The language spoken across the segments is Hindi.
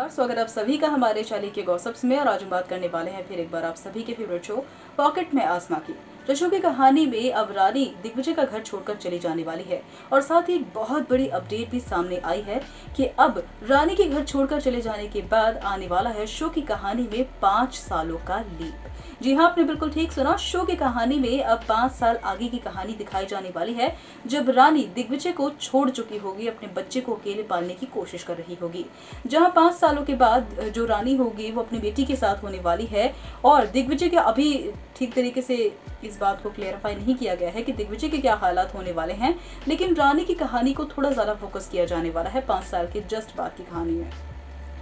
नमस्कार, स्वागत आप सभी का हमारे चालीके गॉसिप्स में। और आज हम बात करने वाले हैं फिर एक बार आप सभी के फेवरेट शो पॉकेट में आसमां की। शो की कहानी में अब रानी दिग्विजय का घर छोड़कर चली जाने वाली है और साथ ही एक बहुत बड़ी अपडेट भी सामने आई है कि अब रानी के घर छोड़कर चले जाने के बाद आने वाला है शो की कहानी में 5 सालों का लीप। जी हाँ, आपने बिल्कुल ठीक सुना। शो की कहानी में अब 5 साल आगे की कहानी दिखाई जाने वाली है, जब रानी दिग्विजय को छोड़ चुकी होगी, अपने बच्चे को अकेले पालने की कोशिश कर रही होगी। जहाँ 5 सालों के बाद जो रानी होगी वो अपनी बेटी के साथ होने वाली है। और दिग्विजय के अभी ठीक तरीके से इस बात को क्लेरिफाई नहीं किया गया है कि दिग्विजय के क्या हालात होने वाले हैं, लेकिन रानी की कहानी को थोड़ा ज़्यादा फोकस किया जाने वाला है 5 साल के जस्ट बाद की कहानी में।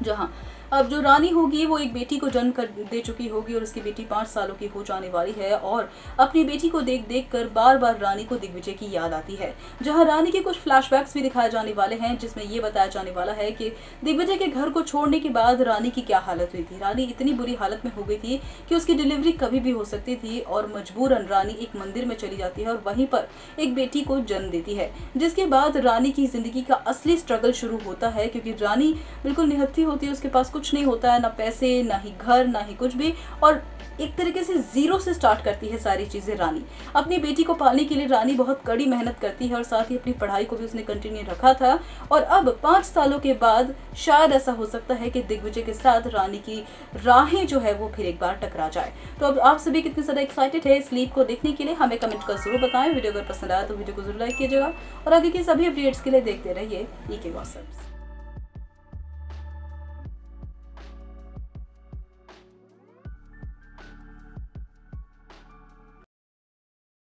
जहाँ अब जो रानी होगी वो एक बेटी को जन्म कर दे चुकी होगी और उसकी बेटी 5 सालों की हो जाने वाली है और अपनी बेटी को देख देख कर बार बार रानी को दिग्विजय की याद आती है। जहां रानी के कुछ फ्लैशबैक्स भी दिखाए जाने वाले हैं, जिसमें ये बताया जाने वाला है कि दिग्विजय के घर को छोड़ने के बाद रानी की क्या हालत हुई थी। रानी इतनी बुरी हालत में हो गई थी कि उसकी डिलीवरी कभी भी हो सकती थी और मजबूरन रानी एक मंदिर में चली जाती है और वहीं पर एक बेटी को जन्म देती है, जिसके बाद रानी की जिंदगी का असली स्ट्रगल शुरू होता है। क्योंकि रानी बिल्कुल निहत्थी होती है, उसके पास कुछ नहीं होता है, ना पैसे, ना ही घर, ना ही कुछ भी, और एक तरीके से जीरो से स्टार्ट करती है सारी चीजें रानी। अपनी बेटी को पालने के लिए रानी बहुत कड़ी मेहनत करती है और साथ ही अपनी पढ़ाई को भी उसने कंटिन्यू रखा था। और अब 5 सालों के बाद शायद ऐसा हो सकता है कि दिग्विजय के साथ रानी की राहें जो है वो फिर एक बार टकरा जाए। तो अब आप सभी कितने ज्यादा एक्साइटेड है इस लीप को देखने के लिए, हमें कमेंट कर जरूर बताएं। वीडियो अगर पसंद आया तो वीडियो को जरूर लाइक कीजिएगा और आगे की सभी अपडेट्स के लिए देखते रहिए ईके गॉसिप्स।